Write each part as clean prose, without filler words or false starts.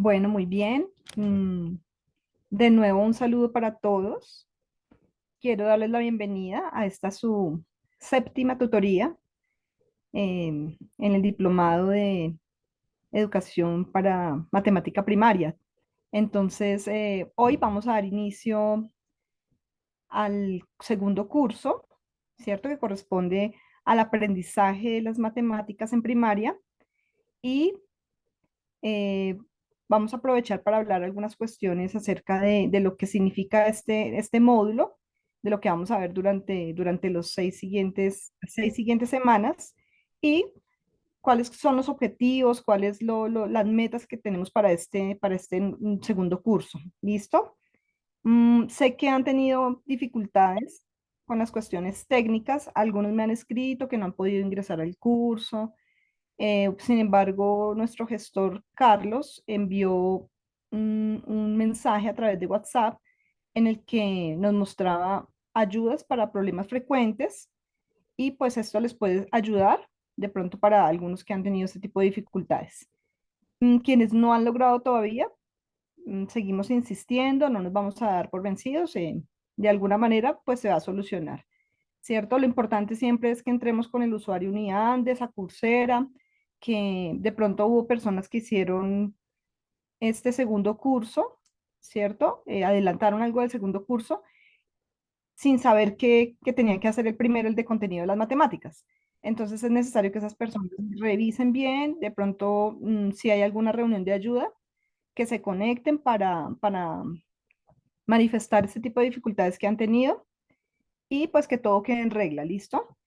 Bueno, muy bien. De nuevo, un saludo para todos. Quiero darles la bienvenida a esta su séptima tutoría en el diplomado de educación para matemática primaria. Entonces, hoy vamos a dar inicio al segundo curso, ¿cierto? Que corresponde al aprendizaje de las matemáticas en primaria y eh, vamos a aprovechar para hablar algunas cuestiones acerca de lo que significa este módulo, de lo que vamos a ver durante los seis siguientes semanas y cuáles son los objetivos, cuáles las metas que tenemos para este segundo curso. ¿Listo? Sé que han tenido dificultades con las cuestiones técnicas. Algunos me han escrito que no han podido ingresar al curso. Sin embargo, nuestro gestor Carlos envió un mensaje a través de WhatsApp en el que nos mostraba ayudas para problemas frecuentes y pues esto les puede ayudar de pronto para algunos que han tenido este tipo de dificultades. Quienes no han logrado todavía, seguimos insistiendo, no nos vamos a dar por vencidos, de alguna manera pues se va a solucionar, ¿cierto? Lo importante siempre es que entremos con el usuario Uniandes, a Coursera, que de pronto hubo personas que hicieron este segundo curso, ¿cierto? Adelantaron algo del segundo curso sin saber que tenían que hacer el primero, el de contenido de las matemáticas. Entonces es necesario que esas personas revisen bien, de pronto si hay alguna reunión de ayuda, que se conecten para manifestar este tipo de dificultades que han tenido y pues que todo quede en regla, ¿listo?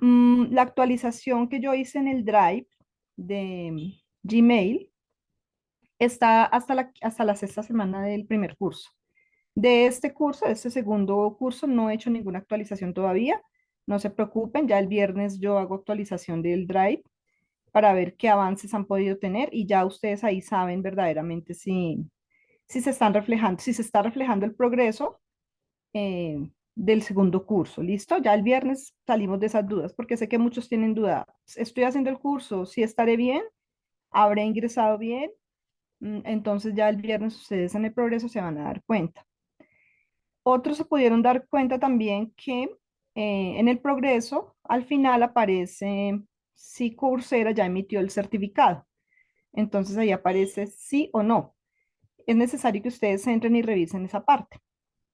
La actualización que yo hice en el Drive de Gmail está hasta la sexta semana del primer curso. De este curso, de este segundo curso, no he hecho ninguna actualización todavía. No se preocupen, ya el viernes yo hago actualización del Drive para ver qué avances han podido tener y ya ustedes ahí saben verdaderamente si se están reflejando, si se está reflejando el progreso del segundo curso. ¿Listo? Ya el viernes salimos de esas dudas porque sé que muchos tienen duda. ¿Estoy haciendo el curso? ¿Sí estaré bien? ¿Habré ingresado bien? Entonces ya el viernes ustedes en el progreso se van a dar cuenta. Otros se pudieron dar cuenta también que en el progreso al final aparece si Coursera ya emitió el certificado. Entonces ahí aparece sí o no. Es necesario que ustedes entren y revisen esa parte.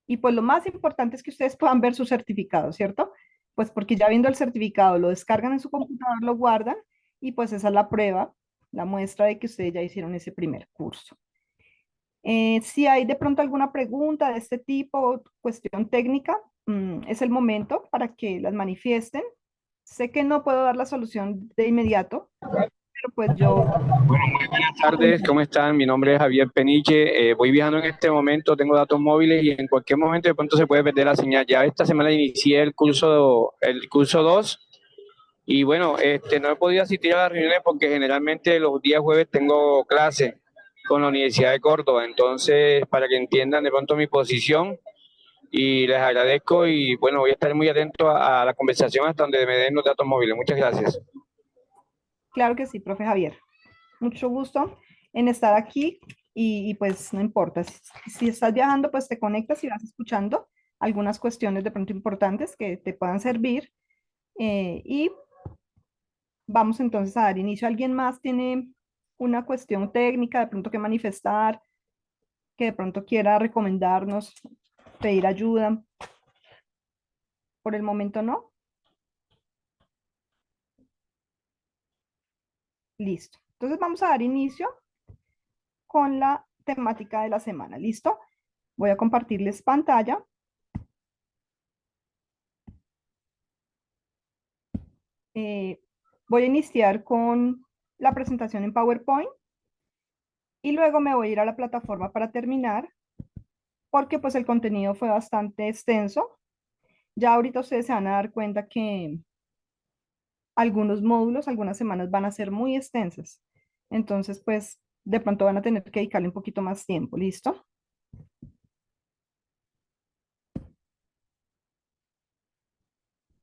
Y pues lo más importante es que ustedes puedan ver su certificado, ¿cierto? Pues porque ya viendo el certificado, lo descargan en su computador, lo guardan y pues esa es la prueba, la muestra de que ustedes ya hicieron ese primer curso. Si hay de pronto alguna pregunta de este tipo, cuestión técnica, es el momento para que las manifiesten. Sé que no puedo dar la solución de inmediato, pero pues yo Buenas tardes, ¿cómo están? Mi nombre es Javier Peniche. Voy viajando en este momento, tengo datos móviles y en cualquier momento de pronto se puede perder la señal. Ya esta semana inicié el curso 2 y bueno, no he podido asistir a las reuniones porque generalmente los días jueves tengo clase con la Universidad de Córdoba. Entonces, para que entiendan de pronto mi posición y les agradezco y bueno, voy a estar muy atento a la conversación hasta donde me den los datos móviles. Muchas gracias. claro que sí, profe Javier. Mucho gusto en estar aquí y pues no importa. Si estás viajando, pues te conectas y vas escuchando algunas cuestiones de pronto importantes que te puedan servir. Y vamos entonces a dar inicio. ¿Alguien más tiene una cuestión técnica de pronto que manifestar, que de pronto quiera recomendarnos, pedir ayuda? Por el momento no. Listo. Entonces vamos a dar inicio con la temática de la semana. ¿Listo? Voy a compartirles pantalla. Eh, Voy a iniciar con la presentación en PowerPoint y luego me voy a ir a la plataforma para terminar porque pues el contenido fue bastante extenso. Ya ahorita ustedes se van a dar cuenta que algunos módulos, algunas semanas van a ser muy extensas. Entonces pues de pronto van a tener que dedicarle un poquito más tiempo. ¿Listo?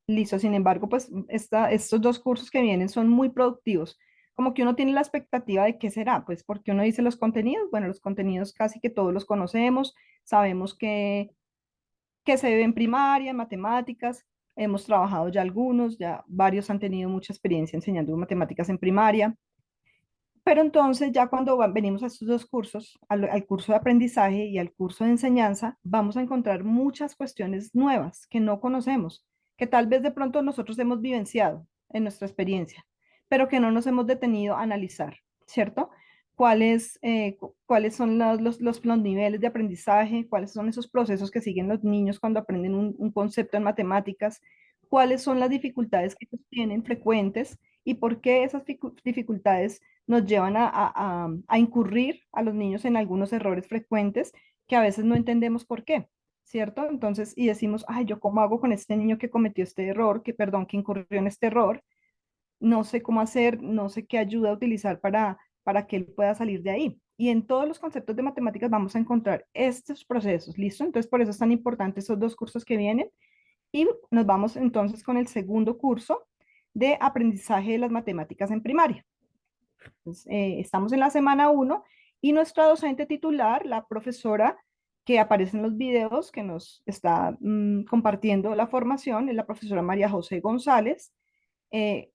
Listo. Sin embargo, pues estos dos cursos que vienen son muy productivos. como que uno tiene la expectativa de qué será, pues porque uno dice los contenidos, bueno, los contenidos casi que todos los conocemos, sabemos que se ve en primaria, en matemáticas, hemos trabajado ya algunos, ya varios han tenido mucha experiencia enseñando matemáticas en primaria, pero entonces ya cuando venimos a estos dos cursos, al curso de aprendizaje y al curso de enseñanza, vamos a encontrar muchas cuestiones nuevas que no conocemos, que tal vez de pronto nosotros hemos vivenciado en nuestra experiencia, pero que no nos hemos detenido a analizar, ¿cierto? ¿Cuáles son los niveles de aprendizaje? ¿Cuáles son esos procesos que siguen los niños cuando aprenden un concepto en matemáticas? ¿Cuáles son las dificultades que ellos tienen frecuentes? ¿Y por qué esas dificultades nos llevan a incurrir a los niños en algunos errores frecuentes que a veces no entendemos por qué, ¿cierto? Entonces, y decimos, ay, ¿yo cómo hago con este niño que cometió este error, perdón, que incurrió en este error? No sé cómo hacer, no sé qué ayuda a utilizar para que él pueda salir de ahí. Y en todos los conceptos de matemáticas vamos a encontrar estos procesos, ¿listo? Entonces, por eso es tan importante esos dos cursos que vienen. Y nos vamos entonces con el segundo curso de aprendizaje de las matemáticas en primaria. Entonces, estamos en la semana uno y nuestra docente titular, la profesora que aparece en los videos que nos está compartiendo la formación, es la profesora María José González.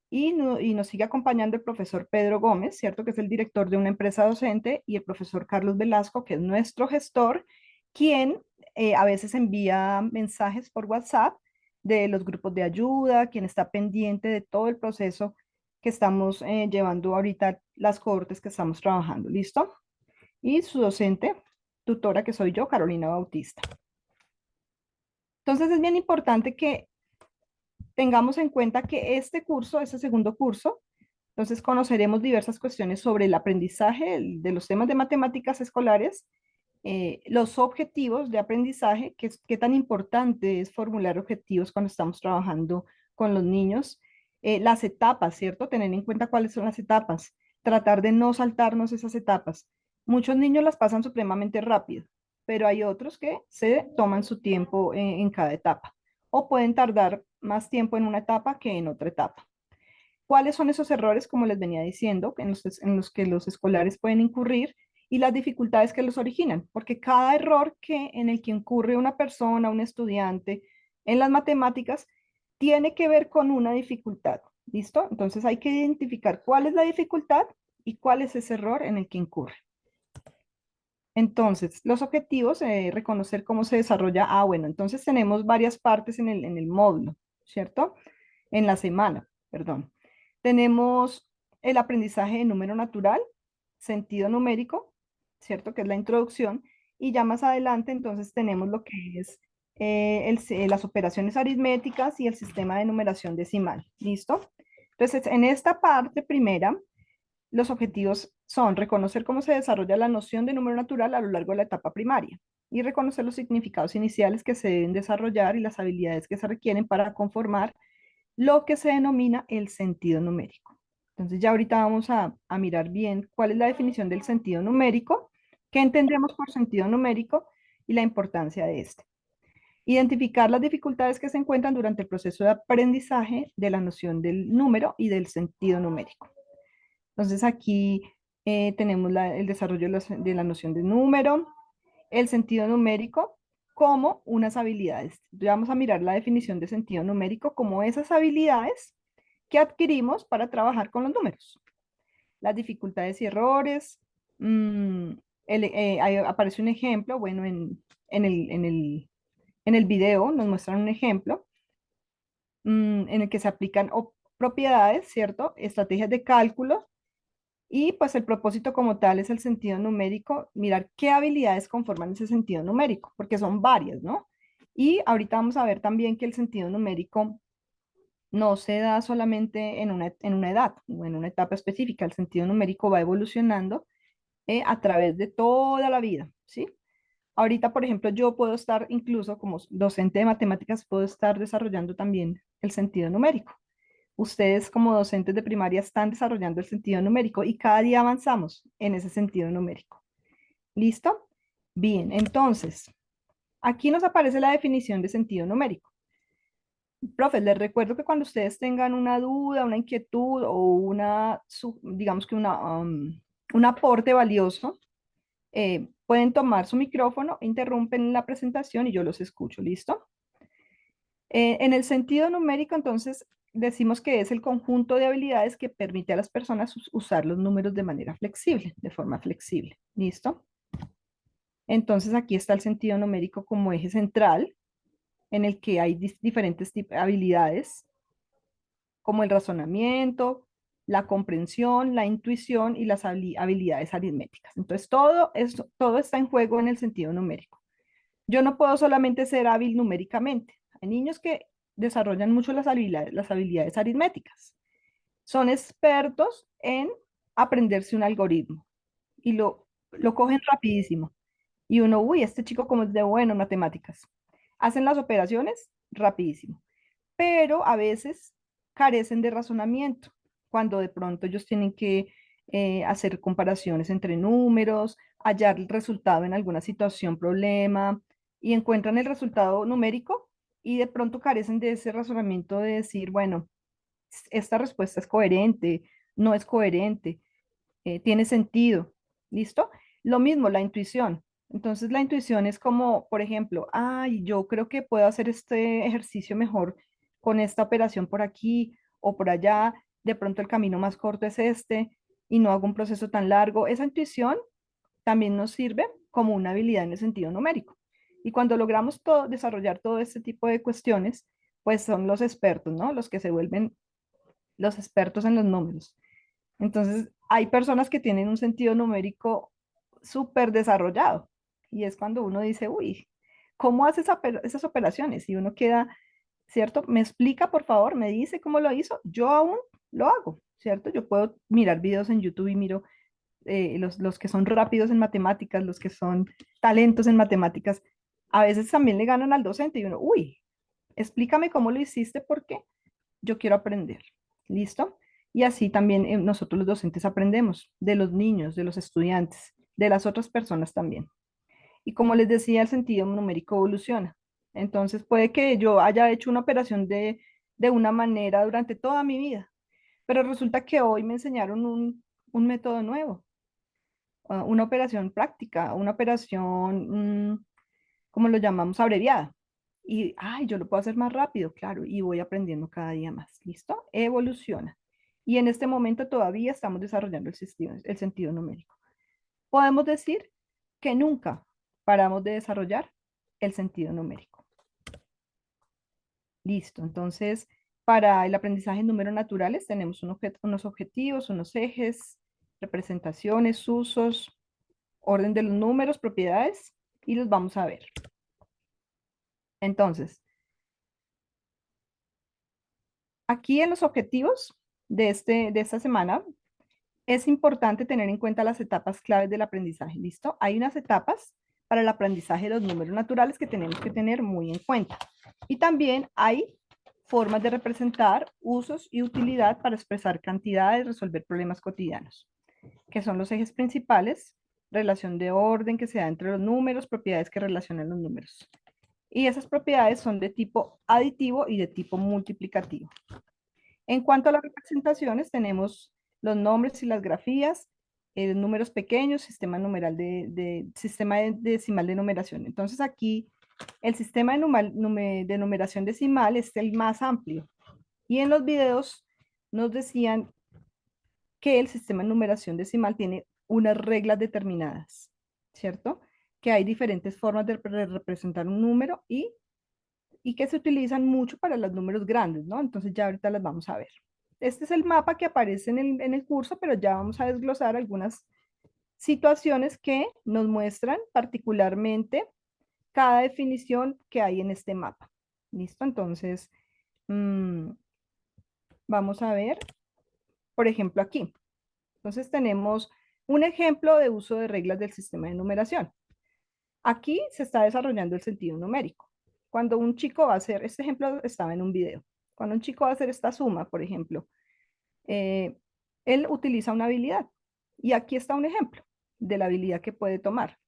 Y nos sigue acompañando el profesor Pedro Gómez, ¿cierto? Que es el director de una empresa docente, y el profesor Carlos Velasco, que es nuestro gestor, quien a veces envía mensajes por WhatsApp de los grupos de ayuda, quien está pendiente de todo el proceso que estamos llevando ahorita, las cohortes que estamos trabajando, ¿listo? Y su docente, tutora que soy yo, Carolina Bautista. Entonces es bien importante que tengamos en cuenta que este curso, este segundo curso, entonces conoceremos diversas cuestiones sobre el aprendizaje de los temas de matemáticas escolares, los objetivos de aprendizaje, qué tan importante es formular objetivos cuando estamos trabajando con los niños, las etapas, ¿cierto? Tener en cuenta cuáles son las etapas, tratar de no saltarnos esas etapas. Muchos niños las pasan supremamente rápido, pero hay otros que se toman su tiempo en cada etapa o pueden tardar más tiempo en una etapa que en otra etapa. ¿Cuáles son esos errores, como les venía diciendo, en los que los escolares pueden incurrir y las dificultades que los originan? Porque cada error en el que incurre una persona, un estudiante en las matemáticas, tiene que ver con una dificultad. ¿Listo? Entonces hay que identificar cuál es la dificultad y cuál es ese error en el que incurre. Entonces, los objetivos, reconocer cómo se desarrolla. Bueno, entonces tenemos varias partes en el módulo, ¿cierto? En la semana, perdón. Tenemos el aprendizaje de número natural, sentido numérico, ¿cierto? Que es la introducción. Y ya más adelante, entonces, tenemos lo que es las operaciones aritméticas y el sistema de numeración decimal, ¿listo? Entonces, en esta parte primera, los objetivos son reconocer cómo se desarrolla la noción de número natural a lo largo de la etapa primaria y reconocer los significados iniciales que se deben desarrollar y las habilidades que se requieren para conformar lo que se denomina el sentido numérico. Entonces ya ahorita vamos a mirar bien cuál es la definición del sentido numérico, qué entendemos por sentido numérico y la importancia de este. Identificar las dificultades que se encuentran durante el proceso de aprendizaje de la noción del número y del sentido numérico. Entonces aquí tenemos el desarrollo de la noción de número, el sentido numérico como unas habilidades. Ya vamos a mirar la definición de sentido numérico como esas habilidades que adquirimos para trabajar con los números. Las dificultades y errores. mmm, Ahí aparece un ejemplo, bueno, en el video nos muestran un ejemplo en el que se aplican propiedades, ¿cierto? Estrategias de cálculo. Y pues el propósito como tal es el sentido numérico, mirar qué habilidades conforman ese sentido numérico, porque son varias, ¿no? Y ahorita vamos a ver también que el sentido numérico no se da solamente en una edad o en una etapa específica, el sentido numérico va evolucionando a través de toda la vida, ¿sí? Ahorita, por ejemplo, yo puedo estar incluso como docente de matemáticas, puedo estar desarrollando también el sentido numérico. Ustedes como docentes de primaria están desarrollando el sentido numérico y cada día avanzamos en ese sentido numérico. ¿Listo? Bien, entonces, aquí nos aparece la definición de sentido numérico. Profe, les recuerdo que cuando ustedes tengan una duda, una inquietud o digamos que un aporte valioso, pueden tomar su micrófono, interrumpen la presentación y yo los escucho, ¿listo? En el sentido numérico, entonces, decimos que es el conjunto de habilidades que permite a las personas usar los números de manera flexible, de forma flexible, ¿listo? Entonces, aquí está el sentido numérico como eje central, en el que hay diferentes habilidades como el razonamiento, la comprensión, la intuición y las habilidades aritméticas. Entonces, todo está en juego en el sentido numérico. Yo no puedo solamente ser hábil numéricamente. Hay niños que desarrollan mucho las habilidades aritméticas. Son expertos en aprenderse un algoritmo y lo cogen rapidísimo. Y uno, uy, este chico como es de bueno en matemáticas. Hacen las operaciones rapidísimo, pero a veces carecen de razonamiento, cuando de pronto ellos tienen que hacer comparaciones entre números, hallar el resultado en alguna situación, problema, y encuentran el resultado numérico y de pronto carecen de ese razonamiento de decir, bueno, esta respuesta es coherente, no es coherente, tiene sentido. ¿Listo? Lo mismo, la intuición. Entonces, la intuición es como, por ejemplo, ay, yo creo que puedo hacer este ejercicio mejor con esta operación por aquí o por allá. De pronto el camino más corto es este y no hago un proceso tan largo. Esa intuición también nos sirve como una habilidad en el sentido numérico. Y cuando logramos desarrollar todo este tipo de cuestiones, pues son los expertos, ¿no? Los que se vuelven los expertos en los números. Entonces, hay personas que tienen un sentido numérico súper desarrollado y es cuando uno dice, uy, ¿cómo hace esas operaciones? Y uno queda, ¿cierto? Me explica, por favor, me dice cómo lo hizo. Yo aún lo hago, ¿cierto? Yo puedo mirar videos en YouTube y miro los que son rápidos en matemáticas, los que son talentos en matemáticas. A veces también le ganan al docente y uno, uy, explícame cómo lo hiciste porque yo quiero aprender. ¿Listo? Y así también nosotros los docentes aprendemos de los niños, de los estudiantes, de las otras personas también. Y como les decía, el sentido numérico evoluciona. Entonces puede que yo haya hecho una operación de una manera durante toda mi vida, pero resulta que hoy me enseñaron un método nuevo, una operación práctica, una operación, como lo llamamos, abreviada. Y, ay, yo lo puedo hacer más rápido, claro, y voy aprendiendo cada día más. ¿Listo? Evoluciona. Y en este momento todavía estamos desarrollando el sentido numérico. Podemos decir que nunca paramos de desarrollar el sentido numérico. Listo. Entonces, para el aprendizaje en números naturales tenemos unos objetivos, unos ejes, representaciones, usos, orden de los números, propiedades, y los vamos a ver. Entonces, aquí en los objetivos de esta semana, es importante tener en cuenta las etapas claves del aprendizaje. ¿Listo? Hay unas etapas para el aprendizaje de los números naturales que tenemos que tener muy en cuenta. Y también hay formas de representar usos y utilidad para expresar cantidades, resolver problemas cotidianos, que son los ejes principales, relación de orden que se da entre los números, propiedades que relacionan los números. Y esas propiedades son de tipo aditivo y de tipo multiplicativo. En cuanto a las representaciones, tenemos los nombres y las grafías, números pequeños, sistema numeral sistema decimal de numeración. Entonces aquí el sistema de numeración decimal es el más amplio. Y en los videos nos decían que el sistema de numeración decimal tiene unas reglas determinadas, ¿cierto? Que hay diferentes formas de representar un número y que se utilizan mucho para los números grandes, ¿no? Entonces ya ahorita las vamos a ver. Este es el mapa que aparece en el curso, pero ya vamos a desglosar algunas situaciones que nos muestran particularmente cada definición que hay en este mapa. ¿Listo? Entonces, mmm, vamos a ver, por ejemplo, aquí. Entonces tenemos un ejemplo de uso de reglas del sistema de numeración. Aquí se está desarrollando el sentido numérico. Cuando un chico va a hacer, este ejemplo estaba en un video, cuando un chico va a hacer esta suma, por ejemplo, eh, él utiliza una habilidad. Y aquí está un ejemplo de la habilidad que puede tomar.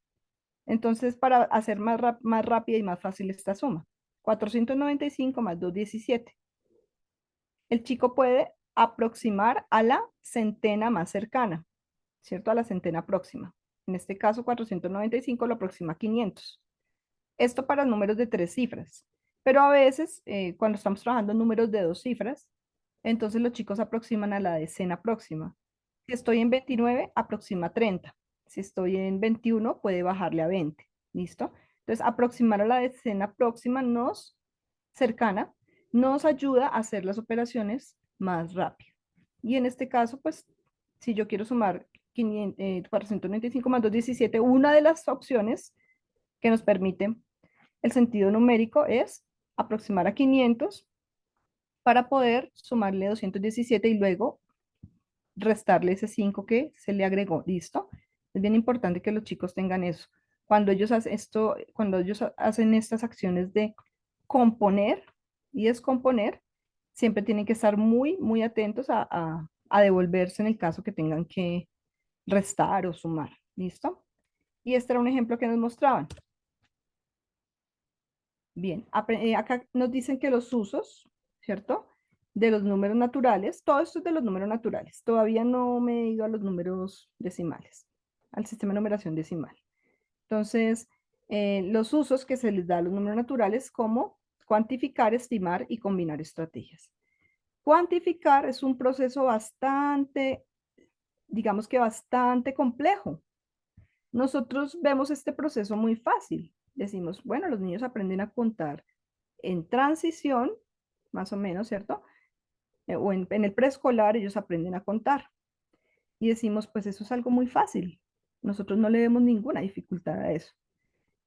Entonces, para hacer más rápida y más fácil esta suma. 495 más 217. El chico puede aproximar a la centena más cercana, ¿cierto? A la centena próxima. En este caso, 495 lo aproxima a 500. Esto para números de 3 cifras. Pero a veces, cuando estamos trabajando en números de 2 cifras, entonces los chicos aproximan a la decena próxima. Si estoy en 29, aproxima a 30. Si estoy en 21, puede bajarle a 20. ¿Listo? Entonces, aproximar a la decena próxima cercana nos ayuda a hacer las operaciones más rápido. Y en este caso, pues, si yo quiero sumar 495 más 217, una de las opciones que nos permite el sentido numérico es aproximar a 500 para poder sumarle 217 y luego restarle ese 5 que se le agregó. ¿Listo? Es bien importante que los chicos tengan eso. Cuando ellos hacen estas acciones de componer y descomponer, siempre tienen que estar muy, muy atentos a devolverse en el caso que tengan que restar o sumar. ¿Listo? Y este era un ejemplo que nos mostraban. Bien, acá nos dicen que los usos, ¿cierto? De los números naturales, todo esto es de los números naturales. Todavía no me he ido a los números decimales, al sistema de numeración decimal. Entonces, los usos que se les da a los números naturales como cuantificar, estimar y combinar estrategias. Cuantificar es un proceso bastante, digamos que bastante complejo. Nosotros vemos este proceso muy fácil. Decimos, bueno, los niños aprenden a contar en transición, más o menos, ¿cierto? O en el preescolar ellos aprenden a contar. Y decimos, pues eso es algo muy fácil. Nosotros no le vemos ninguna dificultad a eso.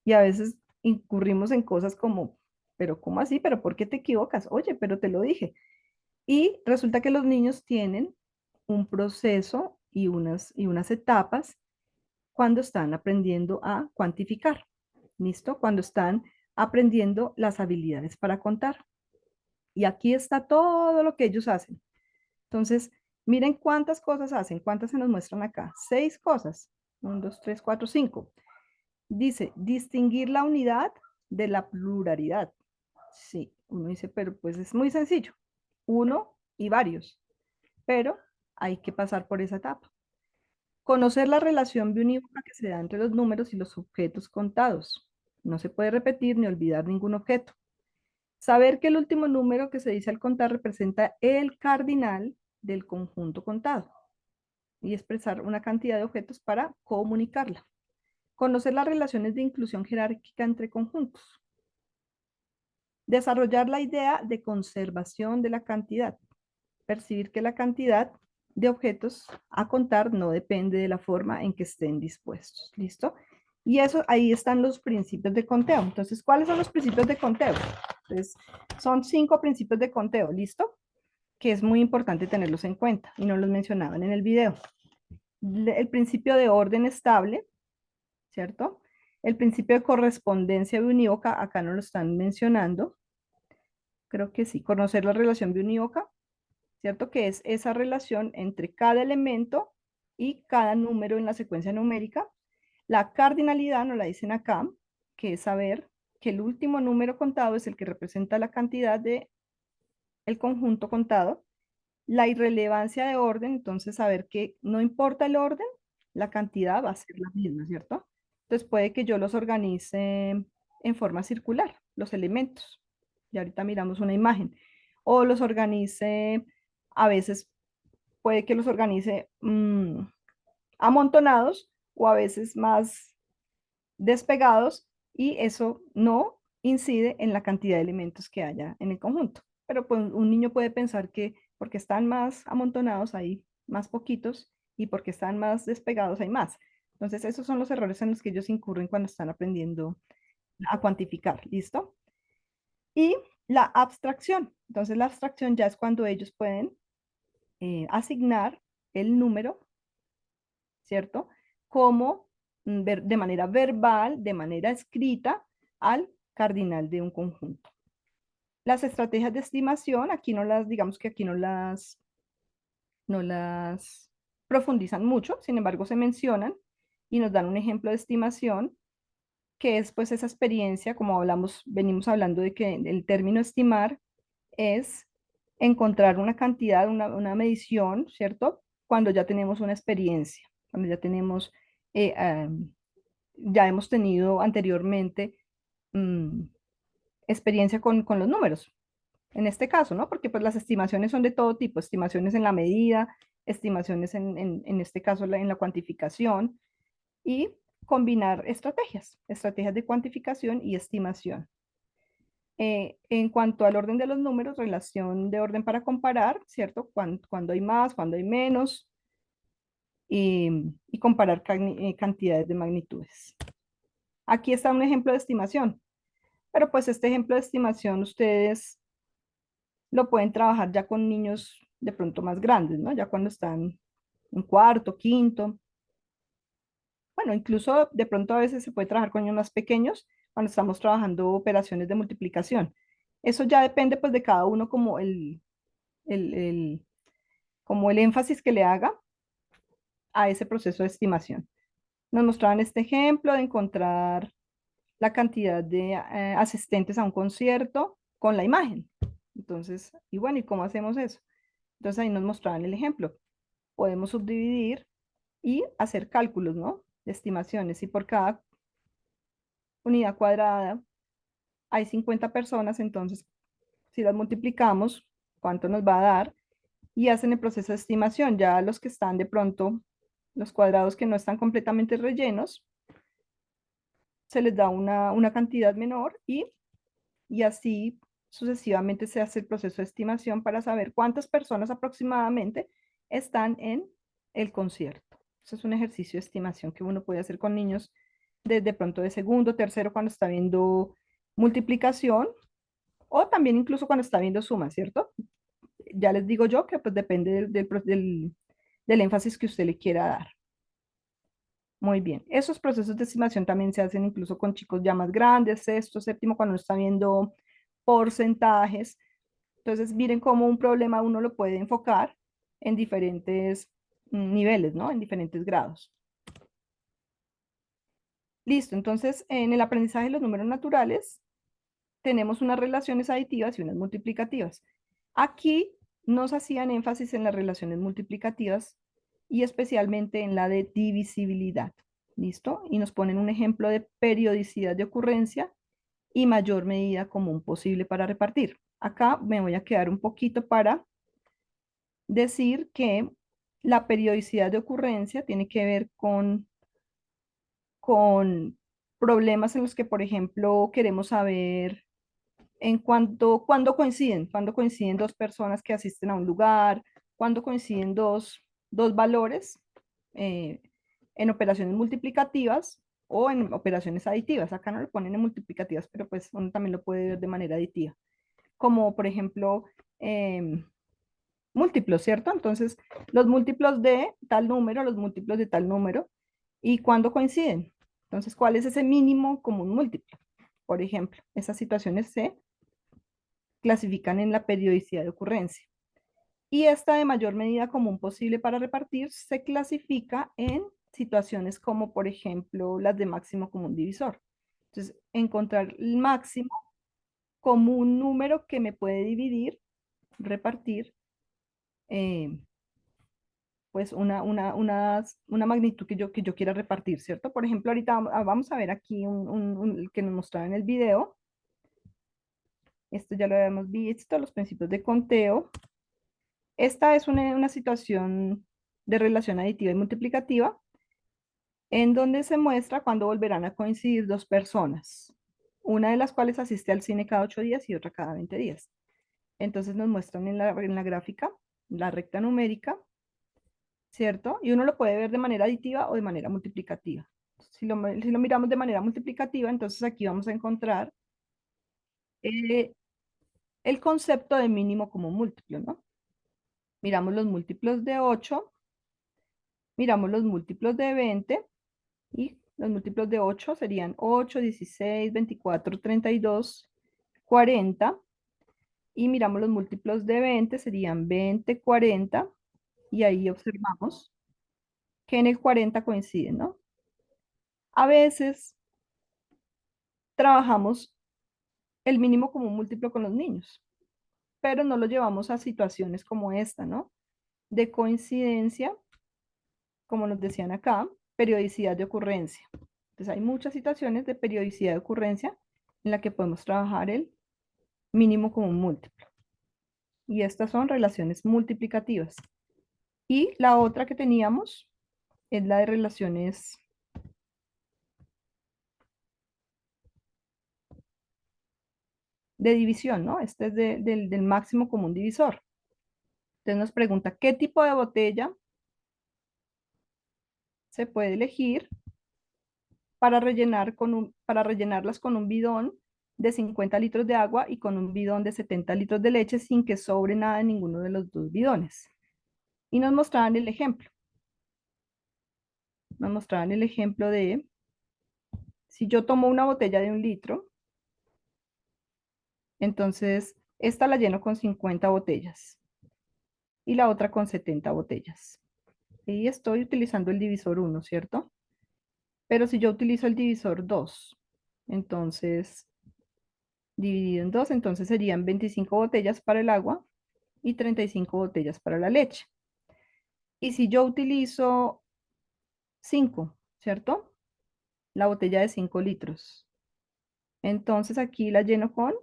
Y a veces incurrimos en cosas como, pero ¿cómo así? ¿Pero por qué te equivocas? Oye, pero te lo dije. Y resulta que los niños tienen un proceso y unas etapas cuando están aprendiendo a cuantificar. ¿Listo? Cuando están aprendiendo las habilidades para contar. Y aquí está todo lo que ellos hacen. Entonces, miren cuántas cosas hacen, cuántas se nos muestran acá. 6 cosas. 1, 2, 3, 4, 5. Dice, distinguir la unidad de la pluralidad. Sí, uno dice, pero pues es muy sencillo. Uno y varios, pero hay que pasar por esa etapa. Conocer la relación biunívoca que se da entre los números y los objetos contados. No se puede repetir ni olvidar ningún objeto. Saber que el último número que se dice al contar representa el cardinal del conjunto contado y expresar una cantidad de objetos para comunicarla. Conocer las relaciones de inclusión jerárquica entre conjuntos. Desarrollar la idea de conservación de la cantidad. Percibir que la cantidad de objetos a contar no depende de la forma en que estén dispuestos. ¿Listo? Y eso, ahí están los principios de conteo. Entonces, ¿cuáles son los principios de conteo? Entonces, son 5 principios de conteo, ¿listo? Que es muy importante tenerlos en cuenta y no los mencionaban en el video. El principio de orden estable, ¿cierto? El principio de correspondencia biunívoca, acá no lo están mencionando. Creo que sí, conocer la relación biunívoca, ¿cierto? Que es esa relación entre cada elemento y cada número en la secuencia numérica. La cardinalidad nos la dicen acá, que es saber que el último número contado es el que representa la cantidad de el conjunto contado. La irrelevancia de orden, entonces saber que no importa el orden, la cantidad va a ser la misma, ¿cierto? Entonces puede que yo los organice en forma circular, los elementos. Y ahorita miramos una imagen. O los organice, a veces puede que los organice amontonados o a veces más despegados y eso no incide en la cantidad de elementos que haya en el conjunto. Pero pues, un niño puede pensar que porque están más amontonados hay más poquitos y porque están más despegados hay más. Entonces, esos son los errores en los que ellos incurren cuando están aprendiendo a cuantificar. ¿Listo? Y la abstracción. Entonces, la abstracción ya es cuando ellos pueden asignar el número, ¿cierto? Como de manera verbal, de manera escrita, al cardinal de un conjunto. Las estrategias de estimación, aquí no las, digamos que aquí no las profundizan mucho, sin embargo se mencionan y nos dan un ejemplo de estimación que es pues esa experiencia, como hablamos, venimos hablando de que el término estimar es encontrar una cantidad, una medición, ¿cierto? Cuando ya tenemos una experiencia, cuando ya tenemos, ya hemos tenido anteriormente mm, experiencia con los números, en este caso, ¿no? Porque pues las estimaciones son de todo tipo, estimaciones en la medida, estimaciones en este caso en la cuantificación y combinar estrategias, estrategias de cuantificación y estimación. En cuanto al orden de los números, relación de orden para comparar, ¿cierto? Cuando hay más, cuando hay menos, y comparar cantidades de magnitudes. Aquí está un ejemplo de estimación, pero pues este ejemplo de estimación ustedes lo pueden trabajar ya con niños de pronto más grandes, ¿no? Ya cuando están en cuarto, quinto. Bueno, incluso de pronto a veces se puede trabajar con niños más pequeños cuando estamos trabajando operaciones de multiplicación. Eso ya depende pues de cada uno como el, el- como el énfasis que le haga a ese proceso de estimación. Nos mostraban este ejemplo de encontrar la cantidad de asistentes a un concierto con la imagen. Entonces, y bueno, ¿y cómo hacemos eso? Entonces ahí nos mostraban el ejemplo. Podemos subdividir y hacer cálculos, ¿no? De estimaciones. Y por cada unidad cuadrada hay 50 personas, entonces si las multiplicamos, ¿cuánto nos va a dar? Y hacen el proceso de estimación. Ya los que están de pronto, los cuadrados que no están completamente rellenos, se les da una cantidad menor y así sucesivamente se hace el proceso de estimación para saber cuántas personas aproximadamente están en el concierto. Eso es un ejercicio de estimación que uno puede hacer con niños desde pronto de segundo, tercero, cuando está viendo multiplicación o también incluso cuando está viendo suma, ¿cierto? Ya les digo yo que pues depende del énfasis que usted le quiera dar. Muy bien. Esos procesos de estimación también se hacen incluso con chicos ya más grandes, sexto, séptimo, cuando uno está viendo porcentajes. Entonces, miren cómo un problema uno lo puede enfocar en diferentes niveles, ¿no? En diferentes grados. Listo. Entonces, en el aprendizaje de los números naturales, tenemos unas relaciones aditivas y unas multiplicativas. Aquí nos hacían énfasis en las relaciones multiplicativas y especialmente en la de divisibilidad. ¿Listo? Y nos ponen un ejemplo de periodicidad de ocurrencia y mayor medida común posible para repartir. Acá me voy a quedar un poquito para decir que la periodicidad de ocurrencia tiene que ver con problemas en los que, por ejemplo, queremos saber cuando coinciden dos personas que asisten a un lugar, cuando coinciden dos valores eh, en operaciones multiplicativas o en operaciones aditivas. Acá no lo ponen en multiplicativas, pero pues uno también lo puede ver de manera aditiva. Como por ejemplo, múltiplos, ¿cierto? Entonces, los múltiplos de tal número, los múltiplos de tal número, ¿y cuándo coinciden? Entonces, ¿cuál es ese mínimo común múltiplo? Por ejemplo, esas situaciones se clasifican en la periodicidad de ocurrencia. Y esta de mayor medida común posible para repartir se clasifica en situaciones como, por ejemplo, las de máximo común divisor. Entonces, encontrar el máximo como un número que me puede dividir, repartir, eh, pues una magnitud que yo quiera repartir, ¿cierto? Por ejemplo, ahorita vamos a ver aquí que nos mostraba en el video. Esto ya lo habíamos visto, los principios de conteo. Esta es una situación de relación aditiva y multiplicativa en donde se muestra cuándo volverán a coincidir dos personas, una de las cuales asiste al cine cada 8 días y otra cada 20 días. Entonces nos muestran en la gráfica la recta numérica, ¿cierto? Y uno lo puede ver de manera aditiva o de manera multiplicativa. Si lo miramos de manera multiplicativa, entonces aquí vamos a encontrar eh, el concepto de mínimo como múltiplo, ¿no? Miramos los múltiplos de 8, miramos los múltiplos de 20 y los múltiplos de 8 serían 8, 16, 24, 32, 40. Y miramos los múltiplos de 20 serían 20, 40. Y ahí observamos que en el 40 coinciden, ¿no? A veces trabajamos el mínimo común múltiplo con los niños, pero no lo llevamos a situaciones como esta, ¿no? De coincidencia, como nos decían acá, periodicidad de ocurrencia. Entonces hay muchas situaciones de periodicidad de ocurrencia en la que podemos trabajar el mínimo común múltiplo. Y estas son relaciones multiplicativas. Y la otra que teníamos es la de relaciones de división, ¿no? Este es del máximo común divisor. Entonces nos pregunta, ¿qué tipo de botella se puede elegir para rellenarlas con un bidón de 50 litros de agua y con un bidón de 70 litros de leche sin que sobre nada en ninguno de los dos bidones? Y nos mostraban el ejemplo. Nos mostraban el ejemplo de, si yo tomo una botella de 1 litro, entonces esta la lleno con 50 botellas y la otra con 70 botellas. Y estoy utilizando el divisor 1, ¿cierto? Pero si yo utilizo el divisor 2, entonces dividido en 2, entonces serían 25 botellas para el agua y 35 botellas para la leche. Y si yo utilizo 5, ¿cierto? La botella de 5 litros. Entonces aquí la lleno con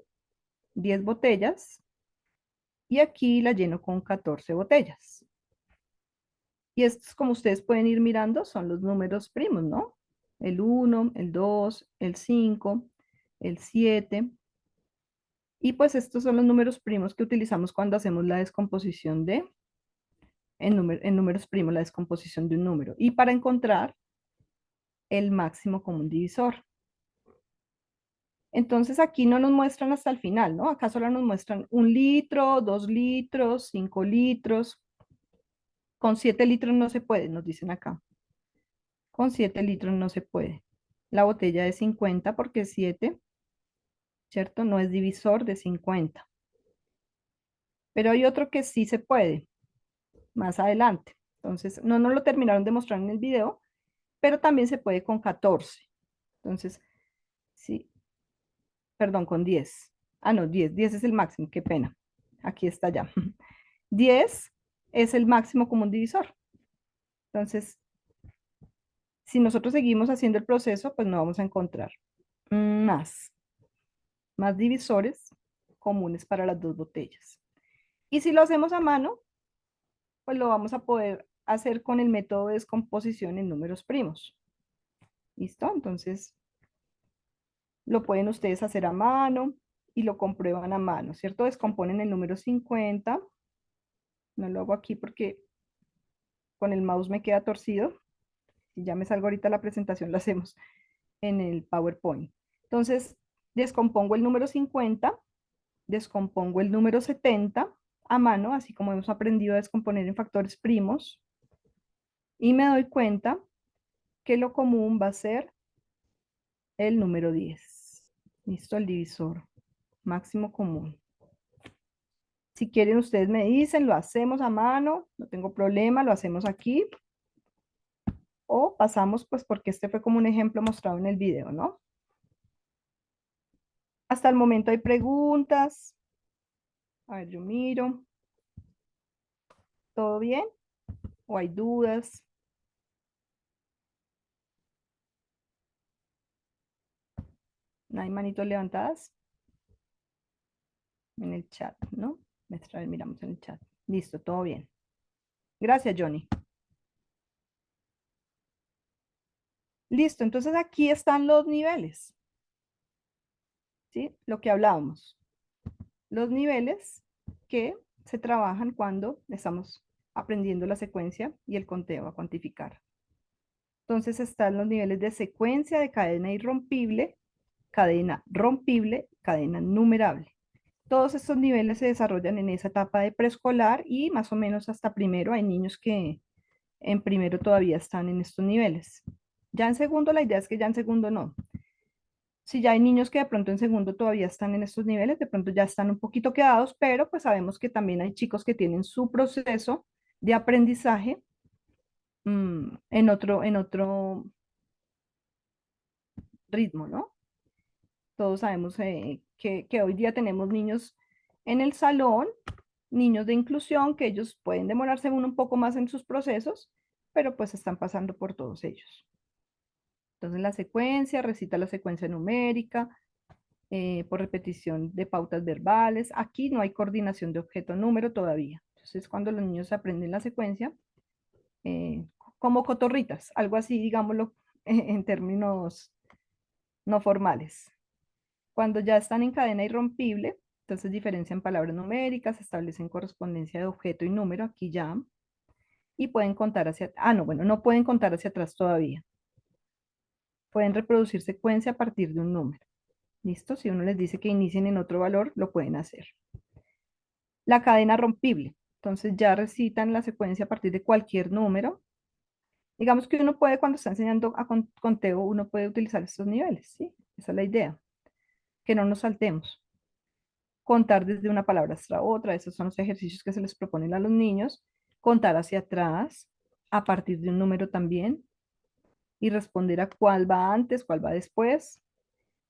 10 botellas y aquí la lleno con 14 botellas. Y estos, como ustedes pueden ir mirando, son los números primos, ¿no? El 1, el 2, el 5, el 7. Y pues estos son los números primos que utilizamos cuando hacemos la descomposición en números primos, la descomposición de un número. Y para encontrar el máximo común divisor. Entonces aquí no nos muestran hasta el final, ¿no? Acá solo nos muestran 1 litro, 2 litros, 5 litros. Con 7 litros no se puede, nos dicen acá. Con 7 litros no se puede. La botella de 50 porque 7, ¿cierto? No es divisor de 50. Pero hay otro que sí se puede, más adelante. Entonces, no nos lo terminaron de mostrar en el video, pero también se puede con 14. Entonces, sí, perdón, con 10. Ah, no, 10. 10 es el máximo, qué pena. Aquí está ya. 10 es el máximo común divisor. Entonces, si nosotros seguimos haciendo el proceso, pues no vamos a encontrar más, más divisores comunes para las dos botellas. Y si lo hacemos a mano, pues lo vamos a poder hacer con el método de descomposición en números primos. ¿Listo? Entonces, lo pueden ustedes hacer a mano y lo comprueban a mano, ¿cierto? Descomponen el número 50. No lo hago aquí porque con el mouse me queda torcido. Si ya me salgo ahorita la presentación, la hacemos en el PowerPoint. Entonces, descompongo el número 50, descompongo el número 70 a mano, así como hemos aprendido a descomponer en factores primos, y me doy cuenta que lo común va a ser el número 10. Listo, el divisor máximo común. Si quieren, ustedes me dicen, lo hacemos a mano, no tengo problema, lo hacemos aquí. O pasamos, pues, porque este fue como un ejemplo mostrado en el video, ¿no? Hasta el momento hay preguntas. A ver, yo miro. ¿Todo bien? ¿O hay dudas? ¿No hay manitos levantadas? En el chat, ¿no? A ver, miramos en el chat. Listo, todo bien. Gracias, Johnny. Listo, entonces aquí están los niveles. ¿Sí? Lo que hablábamos. Los niveles que se trabajan cuando estamos aprendiendo la secuencia y el conteo a cuantificar. Entonces están los niveles de secuencia, de cadena rompible, cadena numerable. Todos estos niveles se desarrollan en esa etapa de preescolar y más o menos hasta primero. Hay niños que en primero todavía están en estos niveles. Ya en segundo, la idea es que ya en segundo no. Si ya hay niños que de pronto en segundo todavía están en estos niveles, de pronto ya están un poquito quedados, pero pues sabemos que también hay chicos que tienen su proceso de aprendizaje en otro ritmo, ¿no? Todos sabemos que hoy día tenemos niños en el salón, niños de inclusión, que ellos pueden demorarse un poco más en sus procesos, pero pues están pasando por todos ellos. Entonces la secuencia, recita la secuencia numérica, por repetición de pautas verbales. Aquí no hay coordinación de objeto-número todavía. Entonces cuando los niños aprenden la secuencia, eh, como cotorritas, algo así, digámoslo, en términos no formales. Cuando ya están en cadena irrompible, entonces diferencian palabras numéricas, establecen correspondencia de objeto y número, aquí ya, y pueden contar hacia, no, bueno, no pueden contar hacia atrás todavía. Pueden reproducir secuencia a partir de un número. ¿Listo? Si uno les dice que inicien en otro valor, lo pueden hacer. La cadena rompible. Entonces ya recitan la secuencia a partir de cualquier número. Digamos que uno puede, cuando está enseñando a conteo, uno puede utilizar estos niveles, ¿sí? Esa es la idea, que no nos saltemos. Contar desde una palabra hasta otra, esos son los ejercicios que se les proponen a los niños. Contar hacia atrás, a partir de un número también, y responder a cuál va antes, cuál va después,